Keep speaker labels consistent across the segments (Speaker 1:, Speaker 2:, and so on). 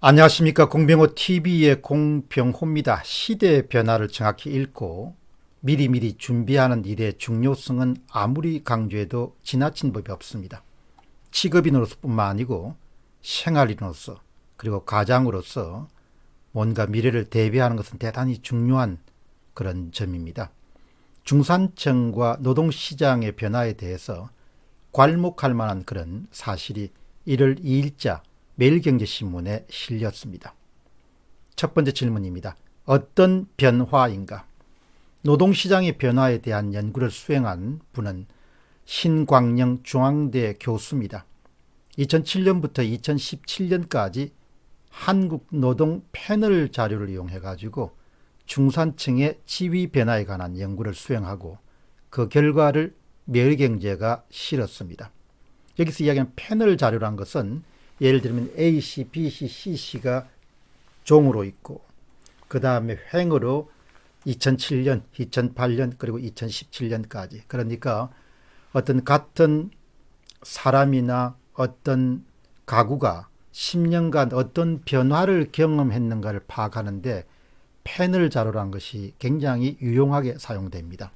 Speaker 1: 안녕하십니까. 공병호 TV의 공병호입니다. 시대의 변화를 정확히 읽고 미리미리 준비하는 일의 중요성은 아무리 강조해도 지나친 법이 없습니다. 직업인으로서 뿐만 아니고 생활인으로서 그리고 가장으로서 뭔가 미래를 대비하는 것은 대단히 중요한 그런 점입니다. 중산층과 노동시장의 변화에 대해서 괄목할 만한 그런 사실이 1월 2일자 매일경제신문에 실렸습니다. 첫 번째 질문입니다. 어떤 변화인가? 노동시장의 변화에 대한 연구를 수행한 분은 신광영 중앙대 교수입니다. 2007년부터 2017년까지 한국 노동 패널 자료를 이용해 가지고 중산층의 지위 변화에 관한 연구를 수행하고 그 결과를 매일경제가 실었습니다. 여기서 이야기하는 패널 자료란 것은 예를 들면 A씨, B씨, C씨가 종으로 있고 그 다음에 횡으로 2007년, 2008년 그리고 2017년까지, 그러니까 어떤 같은 사람이나 어떤 가구가 10년간 어떤 변화를 경험했는가를 파악하는데 패널 자료란 것이 굉장히 유용하게 사용됩니다.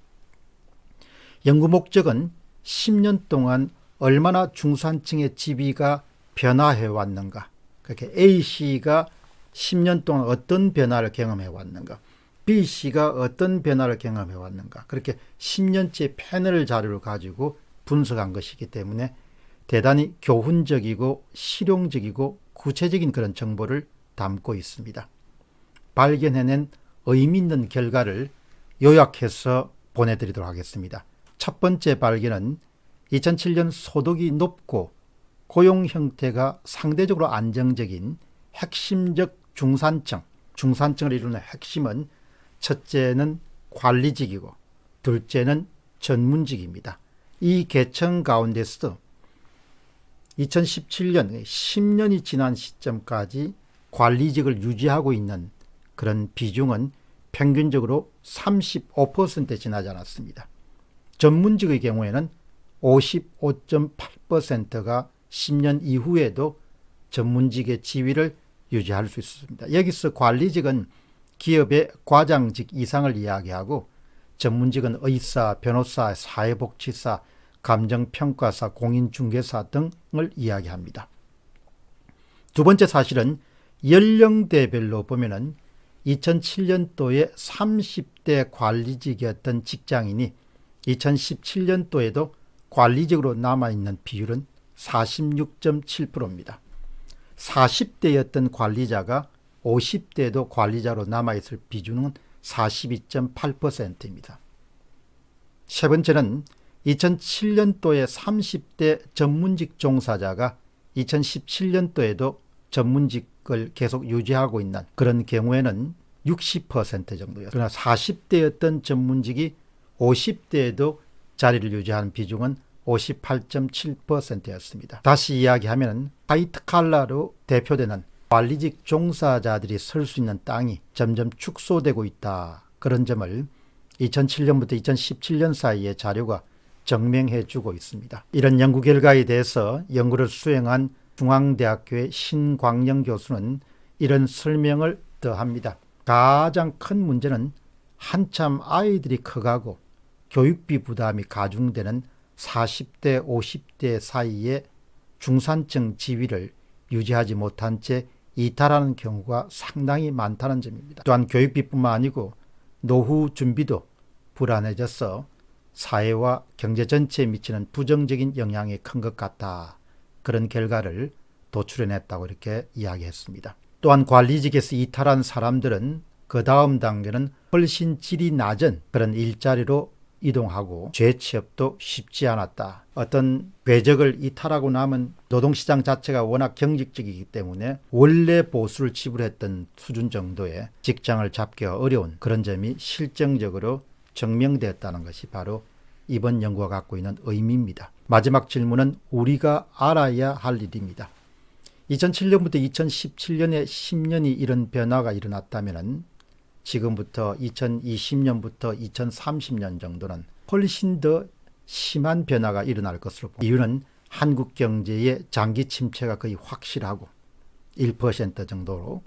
Speaker 1: 연구 목적은 10년 동안 얼마나 중산층의 지위가 변화해 왔는가, 그렇게 A씨가 10년 동안 어떤 변화를 경험해 왔는가, B씨가 어떤 변화를 경험해 왔는가, 그렇게 10년째 패널 자료를 가지고 분석한 것이기 때문에 대단히 교훈적이고 실용적이고 구체적인 그런 정보를 담고 있습니다. 발견해낸 의미 있는 결과를 요약해서 보내드리도록 하겠습니다. 첫 번째 발견은 2007년 소득이 높고 고용 형태가 상대적으로 안정적인 핵심적 중산층을 이루는 핵심은 첫째는 관리직이고 둘째는 전문직입니다. 이 계층 가운데서도 2017년 10년이 지난 시점까지 관리직을 유지하고 있는 그런 비중은 평균적으로 35%에 지나지 않았습니다. 전문직의 경우에는 55.8%가 10년 이후에도 전문직의 지위를 유지할 수 있습니다. 여기서 관리직은 기업의 과장직 이상을 이야기하고 전문직은 의사, 변호사, 사회복지사, 감정평가사, 공인중개사 등을 이야기합니다. 두 번째 사실은 연령대별로 보면은 2007년도에 30대 관리직이었던 직장인이 2017년도에도 관리직으로 남아있는 비율은 46.7%입니다. 40대였던 관리자가 50대에도 관리자로 남아있을 비중은 42.8%입니다. 세 번째는 2007년도에 30대 전문직 종사자가 2017년도에도 전문직을 계속 유지하고 있는 그런 경우에는 60% 정도였어요. 그러나 40대였던 전문직이 50대에도 자리를 유지하는 비중은 58.7%였습니다. 다시 이야기하면 화이트 칼라로 대표되는 관리직 종사자들이 설 수 있는 땅이 점점 축소되고 있다. 그런 점을 2007년부터 2017년 사이의 자료가 증명해 주고 있습니다. 이런 연구 결과에 대해서 연구를 수행한 중앙대학교의 신광영 교수는 이런 설명을 더합니다. 가장 큰 문제는 한참 아이들이 커가고 교육비 부담이 가중되는 40대, 50대 사이에 중산층 지위를 유지하지 못한 채 이탈하는 경우가 상당히 많다는 점입니다. 또한 교육비뿐만 아니고 노후 준비도 불안해져서 사회와 경제 전체에 미치는 부정적인 영향이 큰 것 같다. 그런 결과를 도출해냈다고 이렇게 이야기했습니다. 또한 관리직에서 이탈한 사람들은 그 다음 단계는 훨씬 질이 낮은 그런 일자리로 이동하고 재취업도 쉽지 않았다. 어떤 궤적을 이탈하고 나면 노동시장 자체가 워낙 경직적이기 때문에 원래 보수를 지불했던 수준 정도의 직장을 잡기가 어려운 그런 점이 실증적으로 증명되었다는 것이 바로 이번 연구가 갖고 있는 의미입니다. 마지막 질문은 우리가 알아야 할 일입니다. 2007년부터 2017년에 10년이 이런 변화가 일어났다면 지금부터 2020년부터 2030년 정도는 훨씬 더 심한 변화가 일어날 것으로 봅니다. 이유는 한국 경제의 장기 침체가 거의 확실하고 1% 정도로,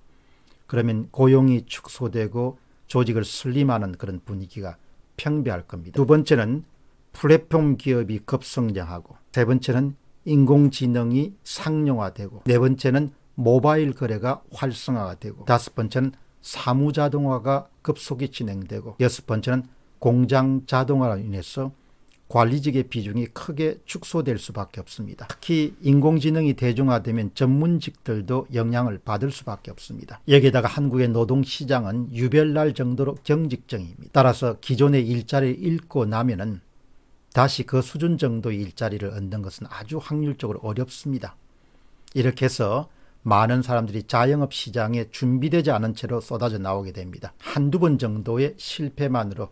Speaker 1: 그러면 고용이 축소되고 조직을 슬림하는 그런 분위기가 평배할 겁니다. 두 번째는 플랫폼 기업이 급성장하고, 세 번째는 인공지능이 상용화되고, 네 번째는 모바일 거래가 활성화가 되고, 다섯 번째는 사무자동화가 급속히 진행되고, 여섯 번째는 공장 자동화로 인해서 관리직의 비중이 크게 축소될 수밖에 없습니다. 특히 인공지능이 대중화되면 전문직들도 영향을 받을 수밖에 없습니다. 여기에다가 한국의 노동시장은 유별날 정도로 경직적입니다. 따라서 기존의 일자리를 잃고 나면은 다시 그 수준 정도의 일자리를 얻는 것은 아주 확률적으로 어렵습니다. 이렇게 해서 많은 사람들이 자영업 시장에 준비되지 않은 채로 쏟아져 나오게 됩니다. 한두 번 정도의 실패만으로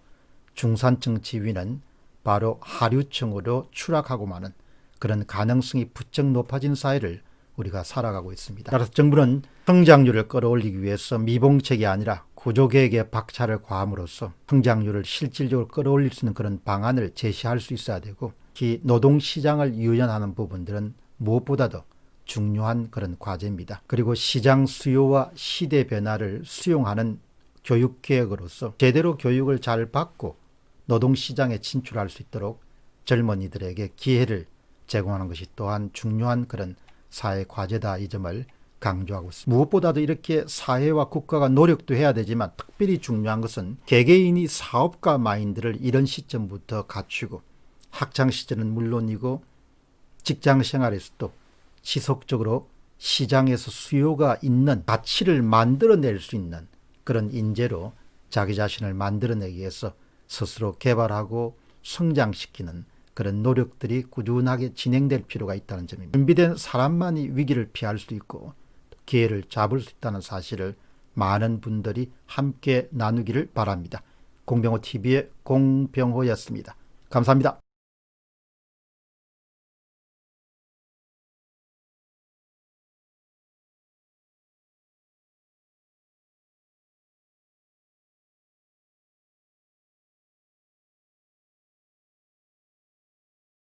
Speaker 1: 중산층 지위는 바로 하류층으로 추락하고 마는 그런 가능성이 부쩍 높아진 사회를 우리가 살아가고 있습니다. 따라서 정부는 성장률을 끌어올리기 위해서 미봉책이 아니라 구조개혁에 박차를 가함으로써 성장률을 실질적으로 끌어올릴 수 있는 그런 방안을 제시할 수 있어야 되고, 특히 노동시장을 유연하는 부분들은 무엇보다도 중요한 그런 과제입니다. 그리고 시장 수요와 시대 변화를 수용하는 교육개혁으로서 제대로 교육을 잘 받고 노동시장에 진출할 수 있도록 젊은이들에게 기회를 제공하는 것이 또한 중요한 그런 사회 과제다, 이 점을 강조하고 있습니다. 무엇보다도 이렇게 사회와 국가가 노력도 해야 되지만 특별히 중요한 것은 개개인이 사업가 마인드를 이런 시점부터 갖추고, 학창시절은 물론이고 직장 생활에서도 지속적으로 시장에서 수요가 있는 가치를 만들어낼 수 있는 그런 인재로 자기 자신을 만들어내기 위해서 스스로 개발하고 성장시키는 그런 노력들이 꾸준하게 진행될 필요가 있다는 점입니다. 준비된 사람만이 위기를 피할 수 있고 기회를 잡을 수 있다는 사실을 많은 분들이 함께 나누기를 바랍니다. 공병호TV의 공병호였습니다. 감사합니다.